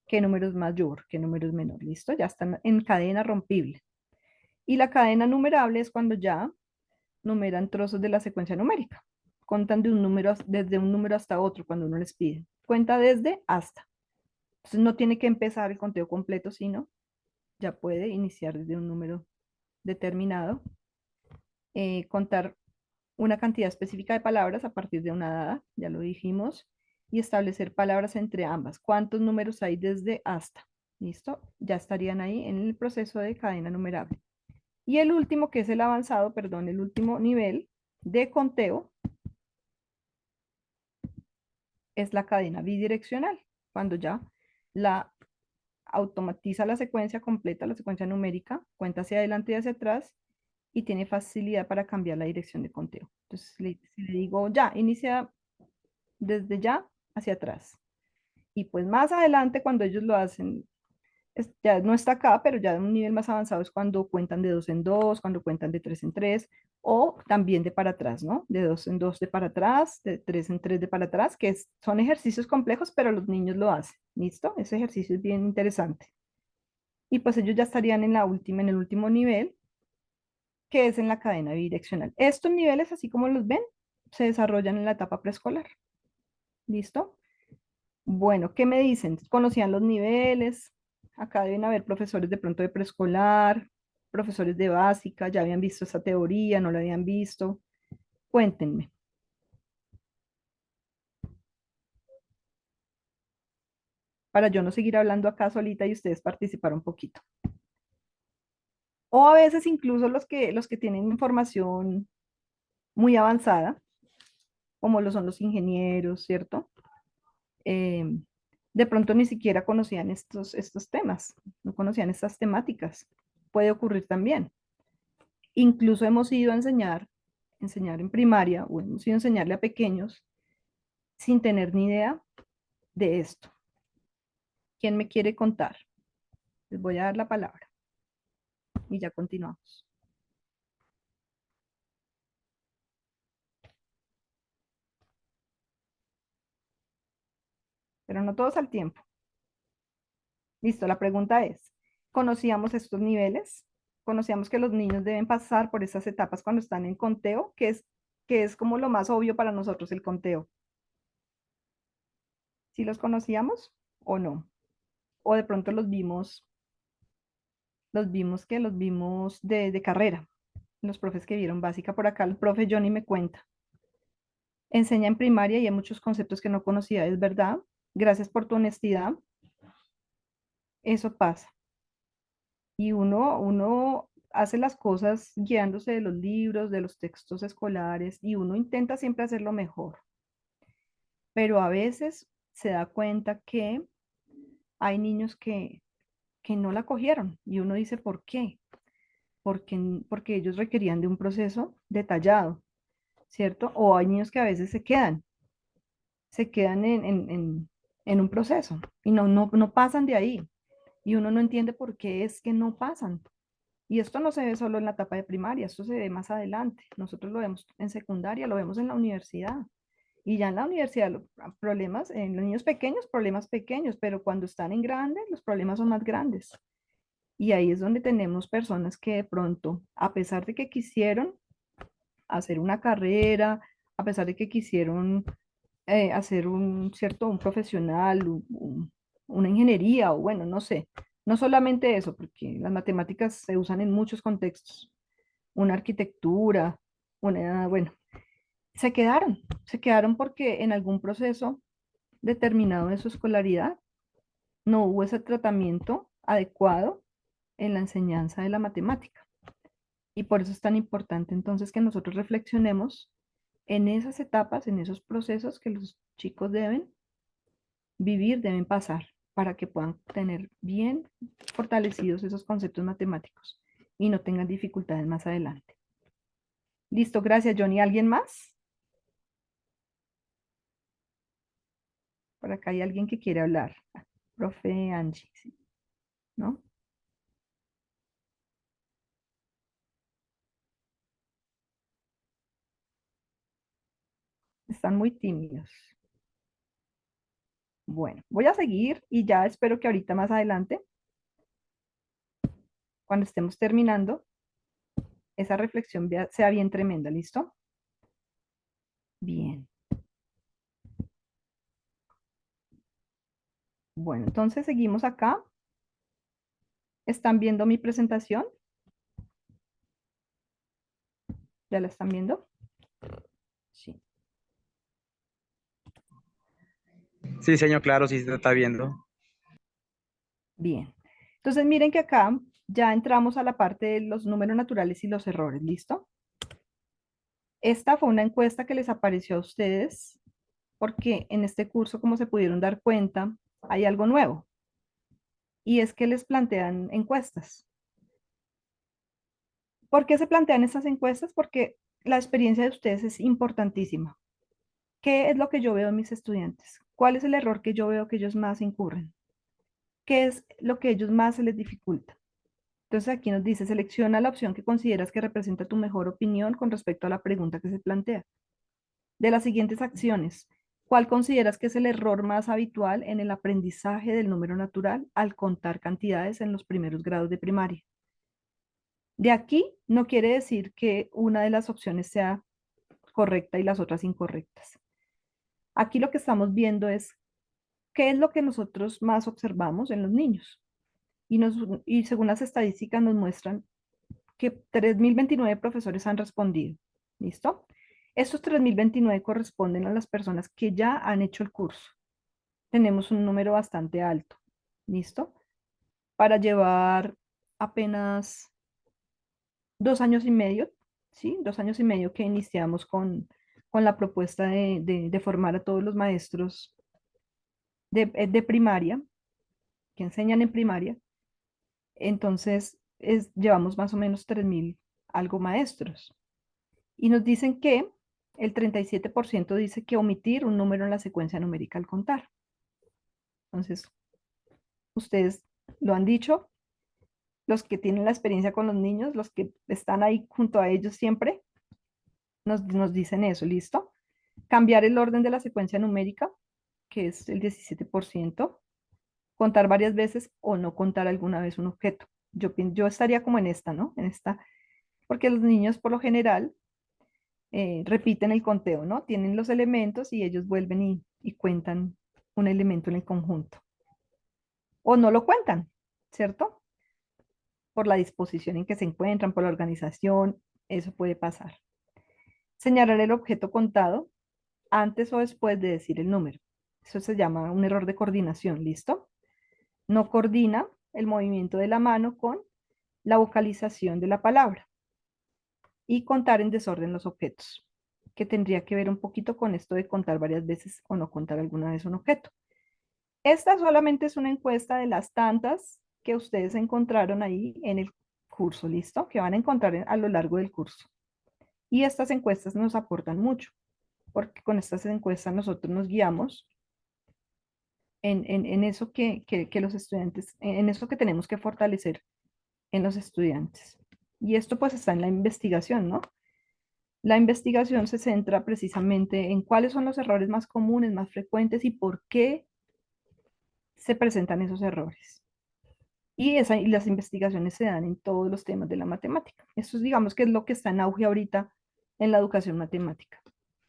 qué número es mayor, qué número es menor. ¿Listo? Ya están en cadena rompible. Y la cadena numerable es cuando ya numeran trozos de la secuencia numérica. Cuentan de un número, desde un número hasta otro cuando uno les pide. Cuenta desde hasta. Entonces no tiene que empezar el conteo completo, sino ya puede iniciar desde un número determinado. Contar una cantidad específica de palabras a partir de una dada, ya lo dijimos, y establecer palabras entre ambas. ¿Cuántos números hay desde hasta? ¿Listo? Ya estarían ahí en el proceso de cadena numerable. Y el último, que es el avanzado, perdón, el último nivel de conteo es la cadena bidireccional, cuando ya la automatiza la secuencia completa, la secuencia numérica, cuenta hacia adelante y hacia atrás y tiene facilidad para cambiar la dirección de conteo. Entonces, si le digo ya, inicia desde ya hacia atrás. Y pues más adelante, cuando ellos lo hacen, ya no está acá, pero ya de un nivel más avanzado es cuando cuentan de dos en dos, cuando cuentan de tres en tres, o también de para atrás, ¿no? De dos en dos de para atrás, de tres en tres de para atrás, son ejercicios complejos, pero los niños lo hacen. ¿Listo? Ese ejercicio es bien interesante. Y pues ellos ya estarían en la última, en el último nivel, que es en la cadena bidireccional. Estos niveles, así como los ven, se desarrollan en la etapa preescolar. ¿Listo? Bueno, ¿qué me dicen? ¿Conocían los niveles? Acá deben haber profesores de pronto de preescolar, profesores de básica, ya habían visto esa teoría, no la habían visto. Cuéntenme, para yo no seguir hablando acá solita y ustedes participar un poquito. O a veces incluso los que tienen información muy avanzada, como lo son los ingenieros, ¿cierto? Eh, de pronto ni siquiera conocían estos temas, no conocían estas temáticas. Puede ocurrir también. Incluso hemos ido a enseñar en primaria o hemos ido a enseñarle a pequeños sin tener ni idea de esto. ¿Quién me quiere contar? Les voy a dar la palabra y ya continuamos. Pero no todos al tiempo. Listo, la pregunta es, ¿conocíamos estos niveles? ¿Conocíamos que los niños deben pasar por esas etapas cuando están en conteo? Que es como lo más obvio para nosotros el conteo. ¿Sí los conocíamos o no? O de pronto los vimos de carrera, los profes que vieron básica por acá, el profe Johnny me cuenta. Enseña en primaria y hay muchos conceptos que no conocía, es verdad. Gracias por tu honestidad. Eso pasa. Y uno hace las cosas guiándose de los libros, de los textos escolares, y uno intenta siempre hacerlo mejor. Pero a veces se da cuenta que hay niños que no la cogieron y uno dice, ¿por qué? Porque ellos requerían de un proceso detallado, ¿cierto? O hay niños que a veces se quedan en un proceso y no pasan de ahí. Y uno no entiende por qué es que no pasan. Y esto no se ve solo en la etapa de primaria, esto se ve más adelante. Nosotros lo vemos en secundaria, lo vemos en la universidad. Y ya en la universidad, problemas, en los niños pequeños, problemas pequeños, pero cuando están en grandes, los problemas son más grandes. Y ahí es donde tenemos personas que de pronto, a pesar de que quisieron hacer una carrera, a pesar de que quisieron hacer un profesional, una ingeniería o bueno, no sé, no solamente eso, porque las matemáticas se usan en muchos contextos, una arquitectura, bueno, se quedaron porque en algún proceso determinado de su escolaridad no hubo ese tratamiento adecuado en la enseñanza de la matemática. Y por eso es tan importante entonces que nosotros reflexionemos en esas etapas, en esos procesos que los chicos deben vivir, deben pasar para que puedan tener bien fortalecidos esos conceptos matemáticos y no tengan dificultades más adelante. Listo, gracias, Johnny. ¿Alguien más? Por acá hay alguien que quiere hablar. Profe Angie, ¿sí? ¿No? Están muy tímidos. Bueno, voy a seguir y ya espero que ahorita más adelante, cuando estemos terminando, esa reflexión sea bien tremenda, ¿listo? Bien. Bueno, entonces seguimos acá. ¿Están viendo mi presentación? ¿Ya la están viendo? Sí. Sí, señor, claro, sí se está viendo. Bien. Entonces miren que acá ya entramos a la parte de los números naturales y los errores, ¿listo? Esta fue una encuesta que les apareció a ustedes porque en este curso, como se pudieron dar cuenta, hay algo nuevo y es que les plantean encuestas. ¿Por qué se plantean estas encuestas? Porque la experiencia de ustedes es importantísima. ¿Qué es lo que yo veo en mis estudiantes? ¿Cuál es el error que yo veo que ellos más incurren? ¿Qué es lo que ellos más se les dificulta? Entonces aquí nos dice, selecciona la opción que consideras que representa tu mejor opinión con respecto a la pregunta que se plantea. De las siguientes acciones, ¿cuál consideras que es el error más habitual en el aprendizaje del número natural al contar cantidades en los primeros grados de primaria? De aquí no quiere decir que una de las opciones sea correcta y las otras incorrectas. Aquí lo que estamos viendo es qué es lo que nosotros más observamos en los niños. Y según las estadísticas nos muestran que 3.029 profesores han respondido. ¿Listo? Estos 3.029 corresponden a las personas que ya han hecho el curso. Tenemos un número bastante alto. ¿Listo? Para llevar apenas 2 años y medio, ¿sí? 2 años y medio que iniciamos con la propuesta de formar a todos los maestros de primaria, que enseñan en primaria. Entonces, llevamos más o menos 3.000 algo maestros. Y nos dicen que el 37% dice que omitir un número en la secuencia numérica al contar. Entonces, ustedes lo han dicho, los que tienen la experiencia con los niños, los que están ahí junto a ellos siempre, nos dicen eso, ¿listo? Cambiar el orden de la secuencia numérica, que es el 17%, contar varias veces o no contar alguna vez un objeto. Yo estaría como en esta, ¿no? En esta, porque los niños por lo general repiten el conteo, ¿no? Tienen los elementos y ellos vuelven y cuentan un elemento en el conjunto. O no lo cuentan, ¿cierto? Por la disposición en que se encuentran, por la organización, eso puede pasar. Señalar el objeto contado antes o después de decir el número. Eso se llama un error de coordinación, ¿listo? No coordina el movimiento de la mano con la vocalización de la palabra y contar en desorden los objetos, que tendría que ver un poquito con esto de contar varias veces o no contar alguna vez un objeto. Esta solamente es una encuesta de las tantas que ustedes encontraron ahí en el curso, ¿listo? Que van a encontrar a lo largo del curso. Y estas encuestas nos aportan mucho, porque con estas encuestas nosotros nos guiamos en eso que los estudiantes, en eso que tenemos que fortalecer en los estudiantes. Y esto pues está en la investigación, ¿no? La investigación se centra precisamente en cuáles son los errores más comunes, más frecuentes y por qué se presentan esos errores. Y las investigaciones se dan en todos los temas de la matemática. Eso es, digamos, que es lo que está en auge ahorita en la educación matemática.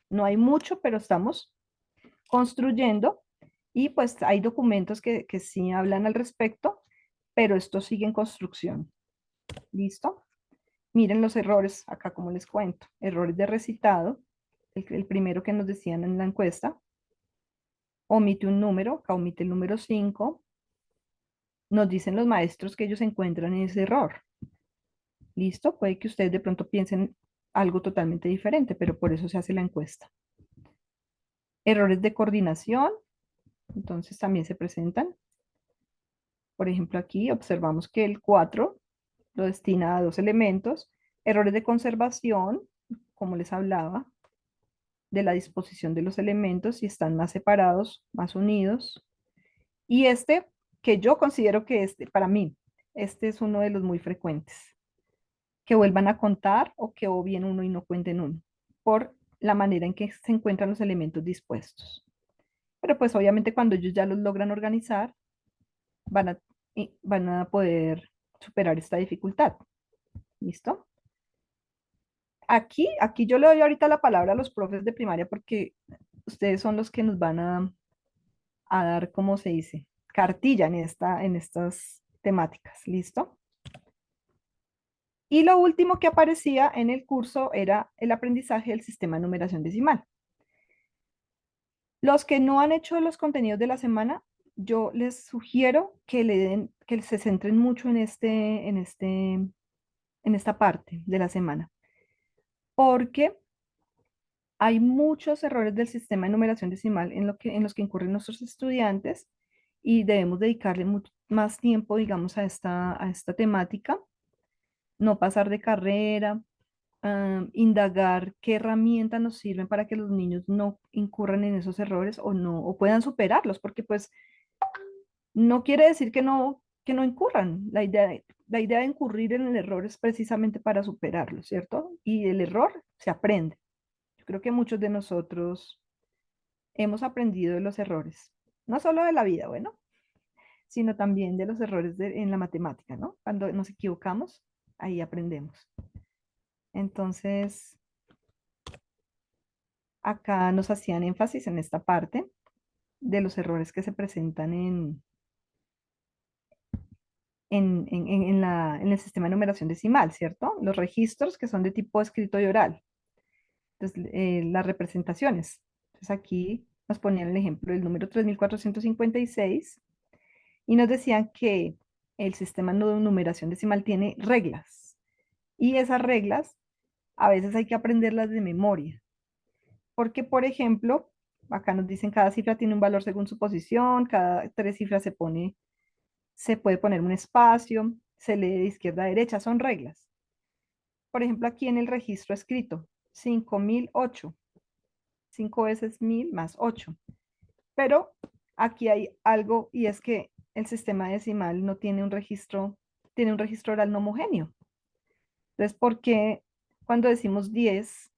No hay mucho, pero estamos construyendo y pues hay documentos que sí hablan al respecto, pero esto sigue en construcción. ¿Listo? Miren los errores acá, como les cuento. Errores de recitado, el primero que nos decían en la encuesta. Omite un número, acá omite el número 5. Nos dicen los maestros que ellos encuentran ese error. ¿Listo? Puede que ustedes de pronto piensen algo totalmente diferente, pero por eso se hace la encuesta. Errores de coordinación, entonces también se presentan. Por ejemplo, aquí observamos que el 4 lo destina a 2 elementos. Errores de conservación, como les hablaba, de la disposición de los elementos, si están más separados, más unidos. Y este, que yo considero que para mí, este es uno de los muy frecuentes, que vuelvan a contar o que obvien uno y no cuenten uno, por la manera en que se encuentran los elementos dispuestos. Pero pues obviamente cuando ellos ya los logran organizar, van a poder superar esta dificultad. ¿Listo? Aquí yo le doy ahorita la palabra a los profes de primaria porque ustedes son los que nos van a dar, ¿cómo se dice? Cartilla en estas temáticas. ¿Listo? Y lo último que aparecía en el curso era el aprendizaje del sistema de numeración decimal. Los que no han hecho los contenidos de la semana, yo les sugiero que se centren mucho en esta parte de la semana, porque hay muchos errores del sistema de numeración decimal en los que incurren nuestros estudiantes y debemos dedicarle más tiempo, digamos, a esta temática, no pasar de carrera, indagar qué herramientas nos sirven para que los niños no incurran en esos errores o no, o puedan superarlos, porque pues no quiere decir que no incurran. La idea de incurrir en el error es precisamente para superarlo, ¿cierto? Y el error se aprende. Yo creo que muchos de nosotros hemos aprendido de los errores, no solo de la vida, bueno, sino también de los errores en la matemática, ¿no? Cuando nos equivocamos, ahí aprendemos. Entonces, acá nos hacían énfasis en esta parte de los errores que se presentan en el sistema de numeración decimal, ¿cierto? Los registros que son de tipo escrito y oral. Entonces, las representaciones. Entonces, aquí nos ponían el ejemplo del número 3456 y nos decían que el sistema de numeración decimal tiene reglas y esas reglas a veces hay que aprenderlas de memoria. Porque, por ejemplo, acá nos dicen cada cifra tiene un valor según su posición, cada 3 cifras se puede poner un espacio, se lee de izquierda a derecha, son reglas. Por ejemplo, aquí en el registro escrito, 5008, 5 veces 1000 más 8. Pero aquí hay algo y es que el sistema decimal no tiene tiene un registro oral no homogéneo. Entonces, ¿por qué cuando decimos 10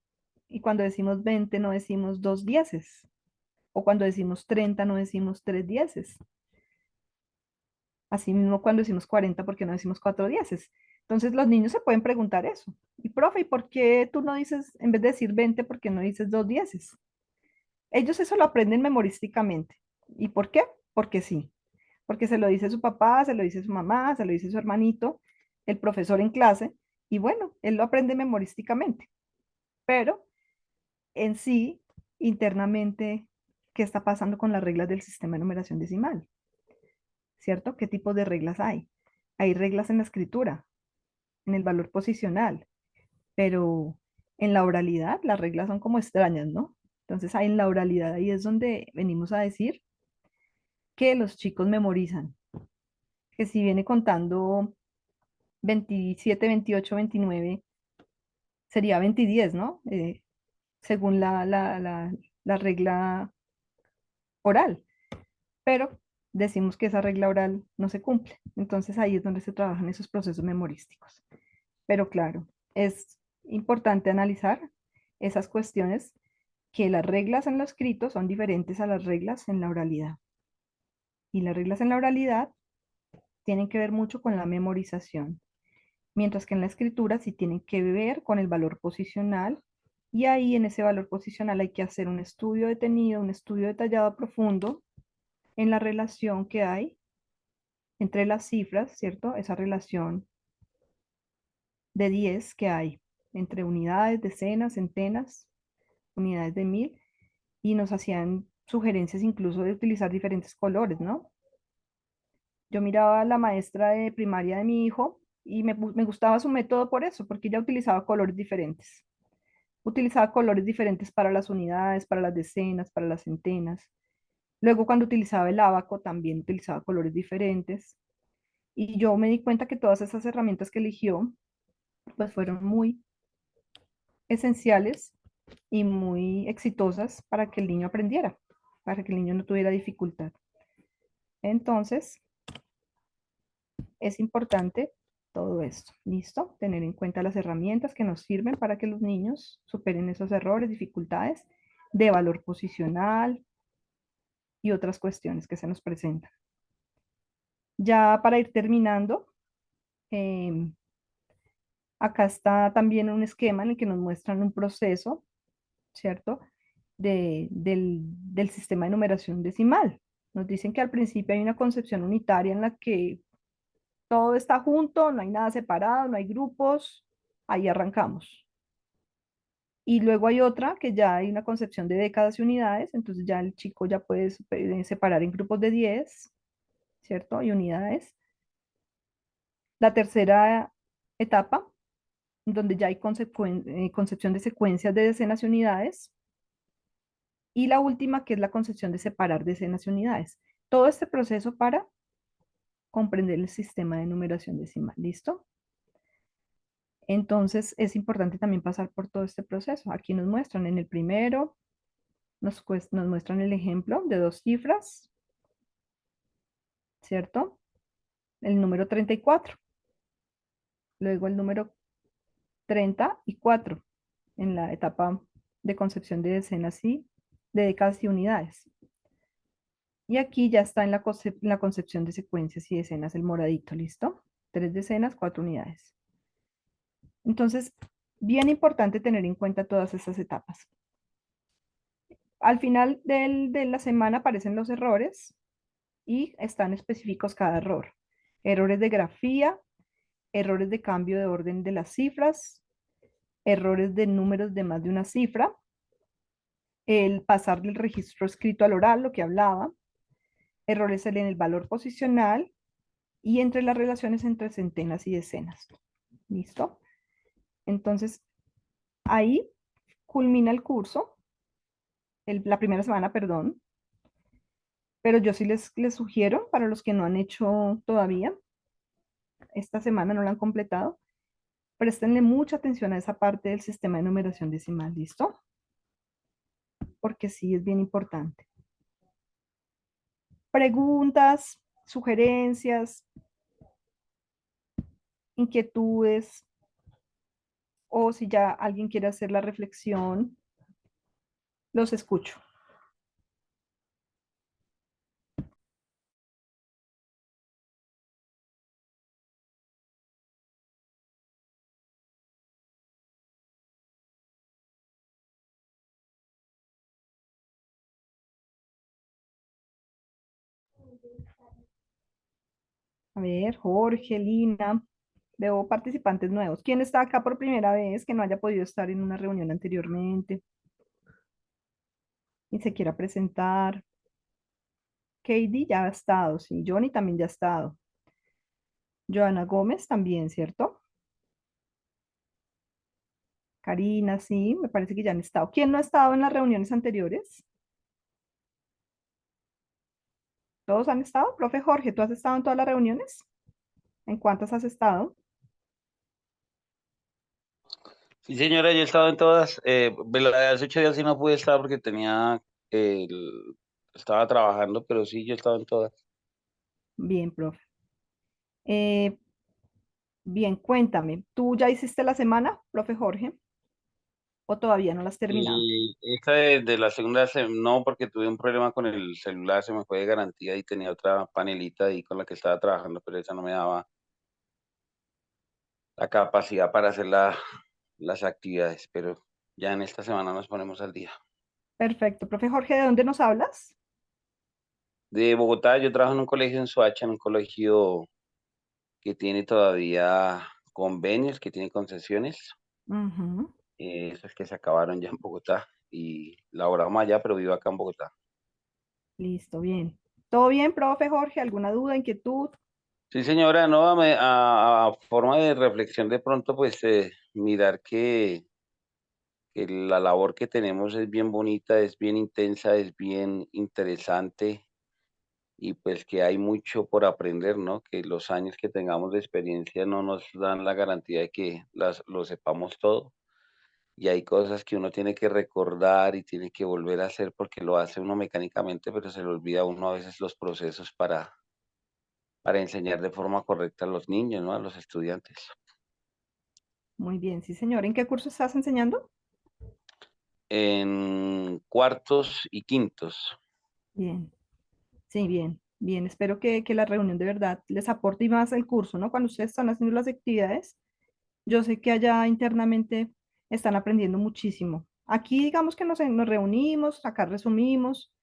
y cuando decimos 20 no decimos 2 dieces? O cuando decimos 30 no decimos 3 dieces. Asimismo, cuando decimos 40, ¿por qué no decimos 4 dieces? Entonces, los niños se pueden preguntar eso. Y, profe, ¿y por qué tú no dices, en vez de decir 20, por qué no dices 2 dieces? Ellos eso lo aprenden memorísticamente. ¿Y por qué? Porque sí. Porque se lo dice su papá, se lo dice su mamá, se lo dice su hermanito, el profesor en clase, y bueno, él lo aprende memorísticamente. Pero en sí, internamente, ¿qué está pasando con las reglas del sistema de numeración decimal? ¿Cierto? ¿Qué tipo de reglas hay? Hay reglas en la escritura, en el valor posicional, pero en la oralidad las reglas son como extrañas, ¿no? Entonces, ahí en la oralidad ahí es donde venimos a decir que los chicos memorizan, que si viene contando 27, 28, 29, sería 20 y 10, ¿no? Según la regla oral, pero decimos que esa regla oral no se cumple. Entonces ahí es donde se trabajan esos procesos memorísticos. Pero claro, es importante analizar esas cuestiones que las reglas en lo escrito son diferentes a las reglas en la oralidad. Y las reglas en la oralidad tienen que ver mucho con la memorización, mientras que en la escritura sí tienen que ver con el valor posicional. Y ahí en ese valor posicional hay que hacer un estudio detenido, un estudio detallado profundo en la relación que hay entre las cifras, ¿cierto? Esa relación de 10 que hay entre unidades, decenas, centenas, unidades de 1000, y nos hacían sugerencias incluso de utilizar diferentes colores, ¿no? Yo miraba a la maestra de primaria de mi hijo y me gustaba su método por eso, porque ella utilizaba colores diferentes. Utilizaba colores diferentes para las unidades, para las decenas, para las centenas. Luego, cuando utilizaba el ábaco, también utilizaba colores diferentes. Y yo me di cuenta que todas esas herramientas que eligió, pues fueron muy esenciales y muy exitosas para que el niño aprendiera, para que el niño no tuviera dificultad. Entonces, es importante todo esto, ¿listo? Tener en cuenta las herramientas que nos sirven para que los niños superen esos errores, dificultades de valor posicional y otras cuestiones que se nos presentan. Ya para ir terminando, em, acá está también un esquema en el que nos muestran un proceso, ¿cierto? Del sistema de numeración decimal. Nos dicen que al principio hay una concepción unitaria en la que todo está junto, no hay nada separado, no hay grupos, ahí arrancamos. Y luego hay otra que ya hay una concepción de décadas y unidades, entonces ya el chico ya puede separar en grupos de 10, ¿cierto? Y unidades. La tercera etapa, donde ya hay concepción de secuencias de decenas y unidades. Y la última, que es la concepción de separar decenas y unidades. Todo este proceso para comprender el sistema de numeración decimal. ¿Listo? Entonces es importante también pasar por todo este proceso. Aquí nos muestran en el primero, nos muestran el ejemplo de dos cifras, ¿cierto? El número 34, luego el número 34 en la etapa de concepción de decenas y de décadas y unidades. Y aquí ya está en la concepción de secuencias y decenas el moradito, ¿listo? 3 decenas, 4 unidades. Entonces, bien importante tener en cuenta todas estas etapas. Al final de la semana aparecen los errores y están específicos cada error. Errores de grafía, errores de cambio de orden de las cifras, errores de números de más de una cifra, el pasar del registro escrito al oral, lo que hablaba, errores en el valor posicional y entre las relaciones entre centenas y decenas. ¿Listo? Entonces, ahí culmina el curso, la primera semana, perdón, pero yo sí les sugiero, para los que no han hecho todavía, esta semana no lo han completado, préstenle mucha atención a esa parte del sistema de numeración decimal, ¿listo? Porque sí es bien importante. Preguntas, sugerencias, inquietudes, o si ya alguien quiere hacer la reflexión, los escucho. A ver, Jorge, Lina, veo participantes nuevos. ¿Quién está acá por primera vez que no haya podido estar en una reunión anteriormente y se quiera presentar? Katie ya ha estado, sí. Johnny también ya ha estado. Joana Gómez también, ¿cierto? Karina, sí, me parece que ya han estado. ¿Quién no ha estado en las reuniones anteriores? ¿Todos han estado? Profe Jorge, ¿tú has estado en todas las reuniones? ¿En cuántas has estado? Sí, señora, yo he estado en todas. La de hace 8 días sí no pude estar porque estaba trabajando, pero sí, yo he estado en todas. Bien, profe. Eh, bien, cuéntame. ¿Tú ya hiciste la semana, profe Jorge? ¿O todavía no las has terminado? Y esta de la segunda, no, porque tuve un problema con el celular, se me fue de garantía y tenía otra panelita ahí con la que estaba trabajando, pero esa no me daba la capacidad para hacer las actividades, pero ya en esta semana nos ponemos al día. Perfecto. Profe Jorge, ¿de dónde nos hablas? De Bogotá, yo trabajo en un colegio en Soacha, en un colegio que tiene todavía convenios, que tiene concesiones, Ujú. esos que se acabaron ya en Bogotá y laboramos allá, pero vivo acá en Bogotá. Listo, bien. ¿Todo bien, profe Jorge? ¿Alguna duda, inquietud? Sí, señora, no, a forma de reflexión de pronto, pues mirar que la labor que tenemos es bien bonita, es bien intensa, es bien interesante y pues que hay mucho por aprender, ¿no? Que los años que tengamos de experiencia no nos dan la garantía de que lo sepamos todo. Y hay cosas que uno tiene que recordar y tiene que volver a hacer porque lo hace uno mecánicamente, pero se le olvida a uno a veces los procesos para enseñar de forma correcta a los niños, ¿no? A los estudiantes. Muy bien, sí, señor. ¿En qué curso estás enseñando? En cuartos y quintos. Bien, sí, bien, bien. Espero que la reunión de verdad les aporte y más el curso, ¿no? Cuando ustedes están haciendo las actividades, yo sé que allá internamente están aprendiendo muchísimo. Aquí digamos que nos reunimos, acá resumimos,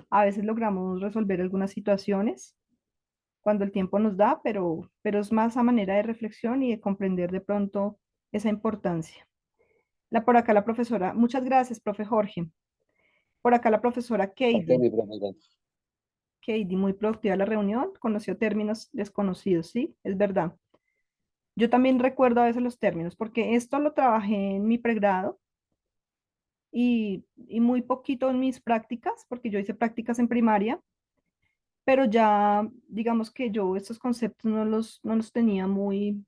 a veces logramos resolver algunas situaciones cuando el tiempo nos da, pero es más a manera de reflexión y de comprender de pronto esa importancia. Por acá la profesora, muchas gracias, profe Jorge. Por acá la profesora Ok, Katie. mi profesor. Katie, muy productiva la reunión, conoció términos desconocidos, ¿sí? Es verdad. Yo también recuerdo a veces los términos, porque esto lo trabajé en mi pregrado y muy poquito en mis prácticas, porque yo hice prácticas en primaria, pero ya digamos que yo estos conceptos no los tenía muy,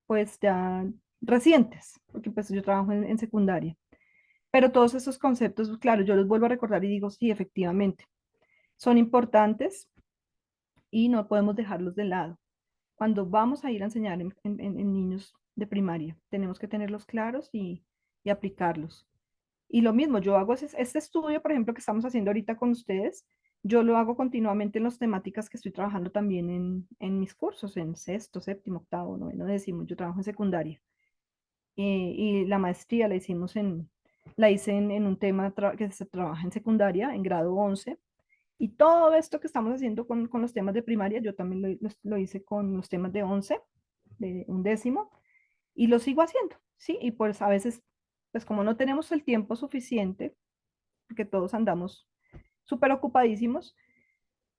pues ya recientes, porque pues yo trabajo en secundaria. Pero todos esos conceptos, pues, claro, yo los vuelvo a recordar y digo, sí, efectivamente, son importantes y no podemos dejarlos de lado. Cuando vamos a ir a enseñar en niños de primaria, tenemos que tenerlos claros y aplicarlos. Y lo mismo, yo hago este estudio, por ejemplo, que estamos haciendo ahorita con ustedes, yo lo hago continuamente en las temáticas que estoy trabajando también en mis cursos, en sexto, séptimo, octavo, noveno, décimo, yo trabajo en secundaria. Y la maestría la hice en un tema que se trabaja en secundaria, en grado 11. Y todo esto que estamos haciendo con los temas de primaria, yo también lo hice con los temas de 11, de un décimo, y lo sigo haciendo, ¿sí? Y pues a veces, pues como no tenemos el tiempo suficiente, porque todos andamos súper ocupadísimos,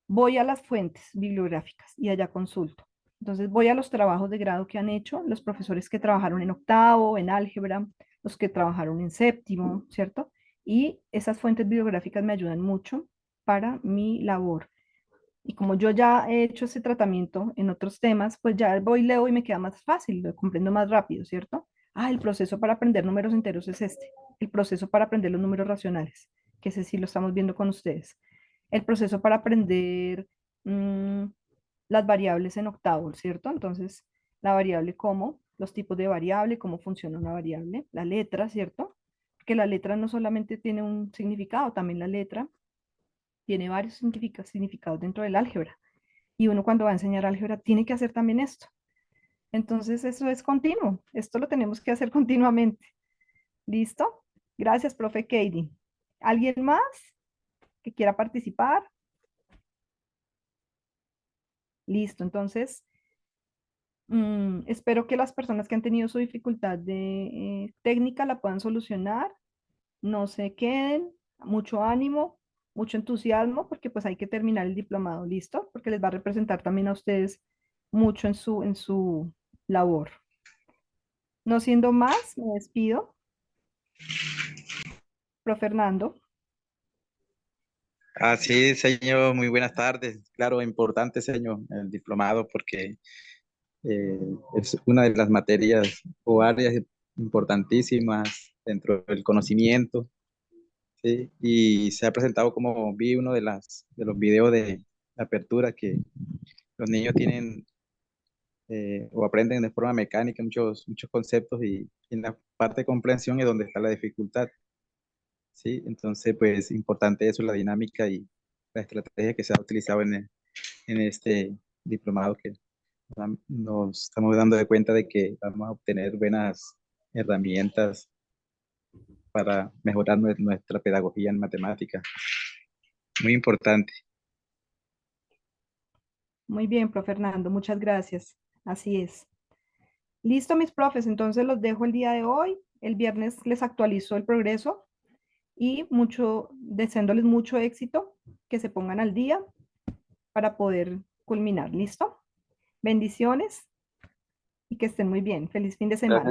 voy a las fuentes bibliográficas y allá consulto. Entonces voy a los trabajos de grado que han hecho los profesores que trabajaron en octavo, en álgebra, los que trabajaron en séptimo, ¿cierto? Y esas fuentes bibliográficas me ayudan mucho para mi labor. Y como yo ya he hecho ese tratamiento en otros temas, pues ya voy, leo y me queda más fácil, lo comprendo más rápido, ¿cierto? Ah, el proceso para aprender números enteros es este. El proceso para aprender los números racionales, que ese sí lo estamos viendo con ustedes. El proceso para aprender mm, las variables en octavo, ¿cierto? Entonces, la variable como, los tipos de variable, cómo funciona una variable, la letra, ¿cierto? Porque la letra no solamente tiene un significado, también la letra tiene varios significados dentro del álgebra. Y uno cuando va a enseñar álgebra tiene que hacer también esto. Entonces, eso es continuo. Esto lo tenemos que hacer continuamente. ¿Listo? Gracias, profe Katie. ¿Alguien más que quiera participar? Listo. Entonces, espero que las personas que han tenido su dificultad de técnica la puedan solucionar. No se queden. Mucho ánimo, mucho entusiasmo, porque pues hay que terminar el diplomado. ¿Listo? Porque les va a representar también a ustedes mucho en su labor. No siendo más, me despido. Pro Fernando. Así, señor, muy buenas tardes. Claro, importante, señor, el diplomado porque eh, es una de las materias o áreas importantísimas dentro del conocimiento, ¿sí? Y se ha presentado como vi uno de los videos de apertura que los niños tienen o aprenden de forma mecánica muchos conceptos y en la parte de comprensión es donde está la dificultad, ¿sí? Entonces, pues importante eso, la dinámica y la estrategia que se ha utilizado en este diplomado que nos estamos dando de cuenta de que vamos a obtener buenas herramientas para mejorar nuestra pedagogía en matemáticas. Muy importante. Muy bien, profe Fernando, muchas gracias. Así es. Listo, mis profes, entonces los dejo el día de hoy. El viernes les actualizo el progreso y deseándoles mucho éxito, que se pongan al día para poder culminar. ¿Listo? Bendiciones y que estén muy bien. Feliz fin de semana.